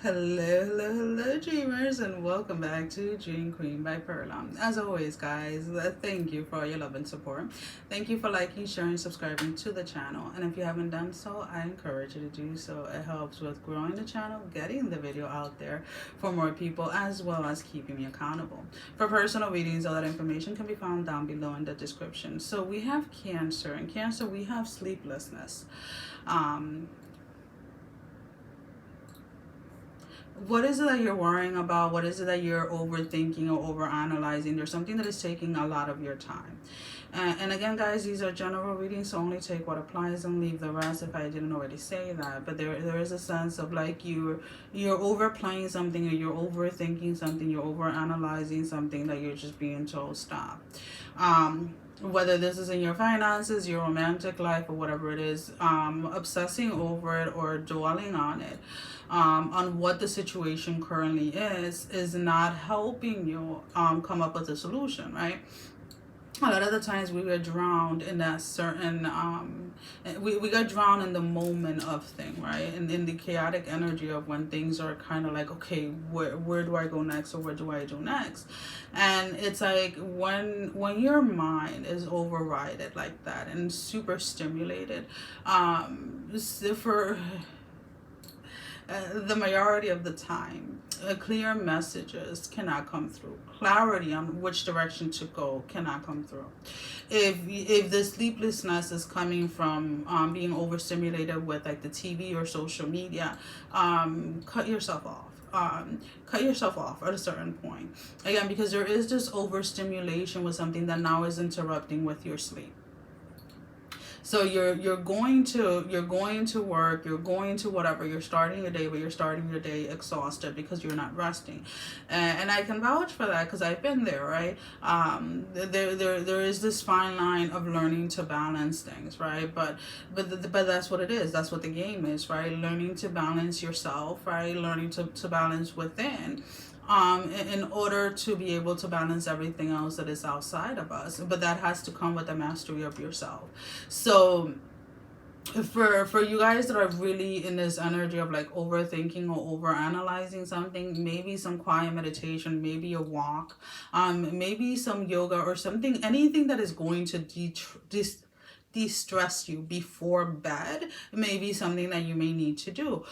Hello, dreamers, and welcome back to Dream Queen by Perla. As always, guys, thank you for your love and support. Thank you for liking, sharing, subscribing to the channel. And if you haven't done so, I encourage you to do so. It helps with growing the channel, getting the video out there for more people, as well as keeping me accountable. For personal readings, all that information can be found down below in the description. So we have Cancer. In Cancer, we have sleeplessness. What is it that you're worrying about? What is it that you're overthinking or overanalyzing? There's something that is taking a lot of your time. And again, guys, these are general readings, so only take what applies and leave the rest if I didn't already say that. But there is a sense of like you're overplaying something, or you're overthinking something, you're overanalyzing something that you're just being told stop. Whether this is in your finances, your romantic life, or whatever it is, obsessing over it or dwelling on it, on what the situation currently is not helping you come up with a solution, right? A lot of the times we get drowned in that certain we got drowned in the moment of thing, right? And in the chaotic energy of when things are kind of like, okay, where do I go next, or what do I do next? And it's like when your mind is overridden like that and super stimulated, for the majority of the time, clear messages cannot come through. Clarity on which direction to go cannot come through. If the sleeplessness is coming from being overstimulated with like the TV or social media, cut yourself off. Cut yourself off at a certain point. Again, because there is this overstimulation with something that now is interrupting with your sleep. So you're going to work, you're going to whatever, you're starting your day, but you're starting your day exhausted because you're not resting. And I can vouch for that because I've been there, right? There is this fine line of learning to balance things, right? But that's what it is. That's what the game is, right? Learning to balance yourself, right? Learning to balance within. In order to be able to balance everything else that is outside of us. But that has to come with the mastery of yourself. So for you guys that are really in this energy of like overthinking or overanalyzing something, maybe some quiet meditation, maybe a walk, maybe some yoga or something, anything that is going to de-stress you before bed may be something that you may need to do.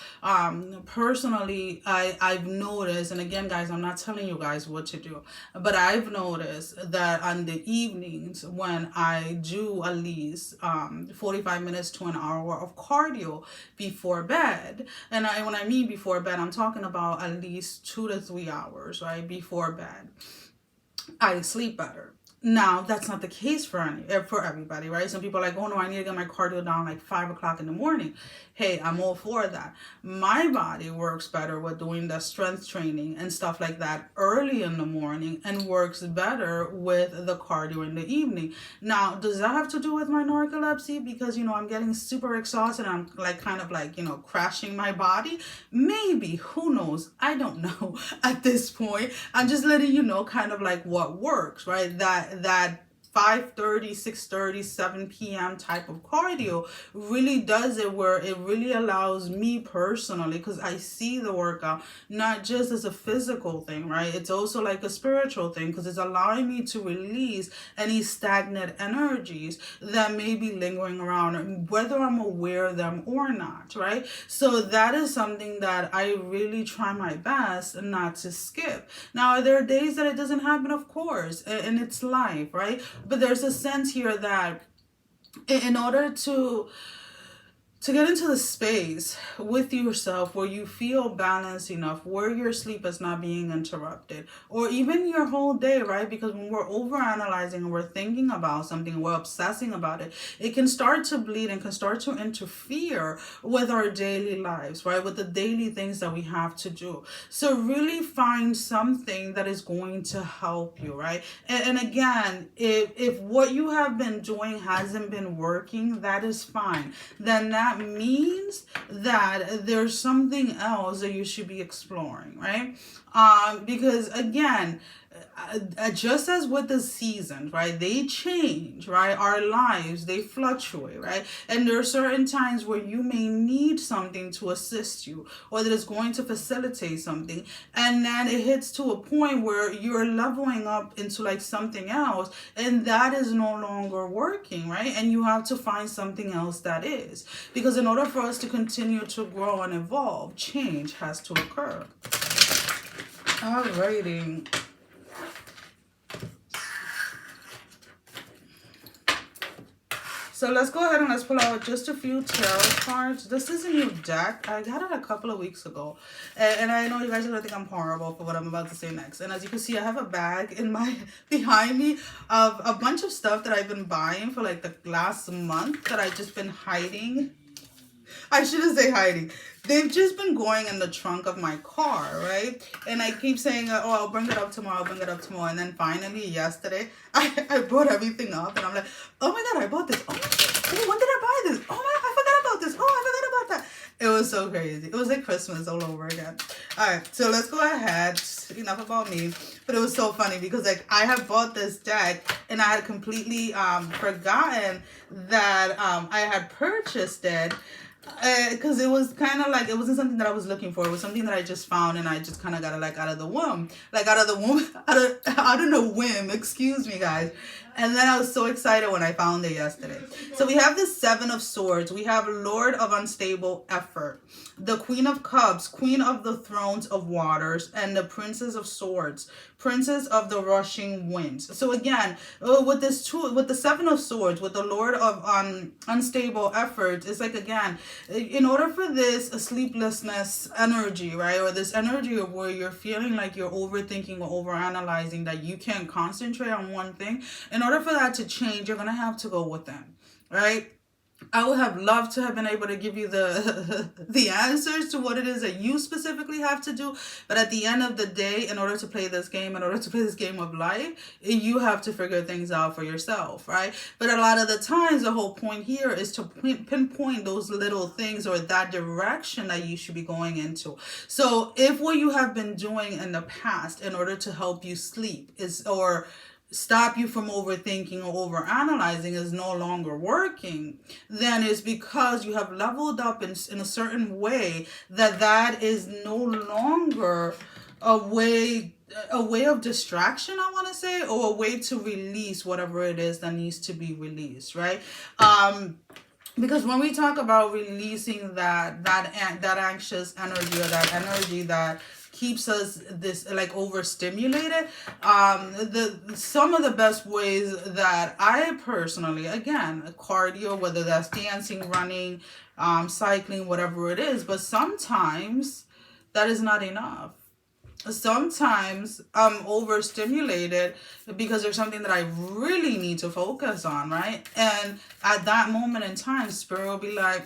Personally, I've noticed, and again, guys, I'm not telling you guys what to do, but I've noticed that on the evenings when I do at least 45 minutes to an hour of cardio before bed, and when I mean before bed, I'm talking about at least 2 to 3 hours, right, before bed, I sleep better. Now, that's not the case for everybody, right? Some people are like, oh no, I need to get my cardio down like 5 o'clock in the morning. Hey, I'm all for that. My body works better with doing the strength training and stuff like that early in the morning, and works better with the cardio in the evening. Now, does that have to do with my narcolepsy? Because, I'm getting super exhausted and I'm like kind of like, crashing my body? Maybe, who knows? I don't know at this point. I'm just letting you know kind of like what works, right? That 5:30, 6:30, 7 p.m. type of cardio really does it, where it really allows me personally, because I see the workout not just as a physical thing, right? It's also like a spiritual thing, because it's allowing me to release any stagnant energies that may be lingering around, whether I'm aware of them or not, right? So that is something that I really try my best not to skip. Now, there are days that it doesn't happen, of course, and it's life, right? But there's a sense here that in order to get into the space with yourself where you feel balanced enough, where your sleep is not being interrupted, or even your whole day, right? Because when we're overanalyzing and we're thinking about something, we're obsessing about it, it can start to bleed and can start to interfere with our daily lives, right? With the daily things that we have to do. So really find something that is going to help you, right? And again, if what you have been doing hasn't been working, that is fine. Then that means that there's something else that you should be exploring, right? Because again, just as with the seasons, right? They change, right? Our lives, they fluctuate, right? And there are certain times where you may need something to assist you, or that is going to facilitate something. And then it hits to a point where you're leveling up into like something else, and that is no longer working, right? And you have to find something else that is. Because in order for us to continue to grow and evolve, change has to occur. Alrighty. So let's go ahead and let's pull out just a few tarot cards. This is a new deck. I got it a couple of weeks ago. And I know you guys are going to think I'm horrible for what I'm about to say next. And as you can see, I have a bag in my behind me of a bunch of stuff that I've been buying for like the last month that I've just been hiding. I shouldn't say hiding. They've just been going in the trunk of my car, right? And I keep saying, oh, I'll bring it up tomorrow, I'll bring it up tomorrow. And then finally, yesterday, I brought everything up. And I'm like, oh my God, I bought this. Oh my God, when did I buy this? Oh my, I forgot about this. Oh, I forgot about that. It was so crazy. It was like Christmas all over again. All right, so let's go ahead. Enough about me. But it was so funny because like I had bought this deck and I had completely forgotten that I had purchased it. Because it was kind of like, it wasn't something that I was looking for. It was something that I just found and I just kind of got it like out of the womb. Like out of the whim, excuse me guys. And then I was so excited when I found it yesterday. So we have the Seven of Swords. We have Lord of Unstable Effort. The Queen of Cups, Queen of the Thrones of Waters, and the Princess of Swords, Princess of the Rushing Winds. So again, with the Seven of Swords, with the Lord of Unstable Effort, it's like, again, in order for this sleeplessness energy, right, or this energy of where you're feeling like you're overthinking or overanalyzing, that you can't concentrate on one thing, in order for that to change, you're going to have to go within, right? I would have loved to have been able to give you the answers to what it is that you specifically have to do. But at the end of the day, in order to play this game of life, you have to figure things out for yourself, right? But a lot of the times, the whole point here is to pinpoint those little things or that direction that you should be going into. So if what you have been doing in the past in order to help you sleep or stop you from overthinking or overanalyzing is no longer working, then it's because you have leveled up in a certain way that is no longer a way of distraction, I want to say, or a way to release whatever it is that needs to be released, right? Because when we talk about releasing that anxious energy, or that energy that keeps us this like overstimulated, some of the best ways that I personally, again, cardio, whether that's dancing, running, cycling, whatever it is, but sometimes that is not enough. Sometimes I'm overstimulated because there's something that I really need to focus on, right? And at that moment in time, Spirit will be like,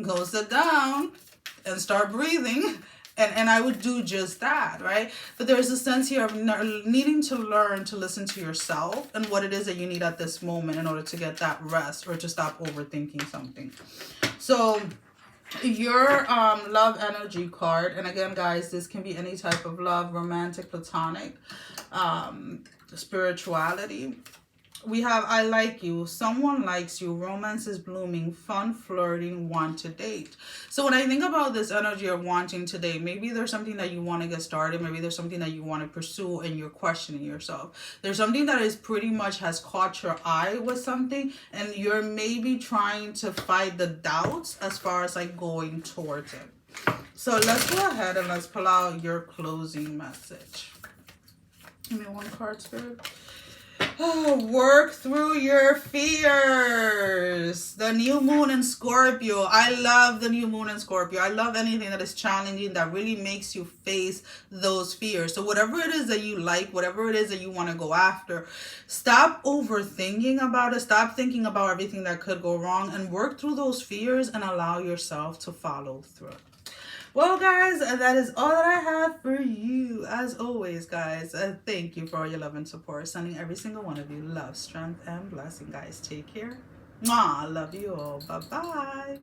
go sit down and start breathing. And I would do just that, right? But there's a sense here of needing to learn to listen to yourself and what it is that you need at this moment in order to get that rest or to stop overthinking something. So your love energy card, and again guys, this can be any type of love, romantic, platonic, spirituality. We have I like you, someone likes you, romance is blooming, fun, flirting, want to date. So when I think about this energy of wanting to date, maybe there's something that you want to get started, maybe there's something that you want to pursue and you're questioning yourself. There's something that is pretty much has caught your eye with something and you're maybe trying to fight the doubts as far as like going towards it. So let's go ahead and let's pull out your closing message. Give me one card, Spirit. Work through your fears. The new moon in Scorpio. I love the new moon in Scorpio. I love anything that is challenging, that really makes you face those fears. So whatever it is that you like, whatever it is that you want to go after, stop overthinking about it. Stop thinking about everything that could go wrong and work through those fears and allow yourself to follow through. Well, guys, that is all that I have for you. As always, guys, thank you for all your love and support. Sending every single one of you love, strength, and blessing, guys. Take care. Mwah. Love you all. Bye-bye.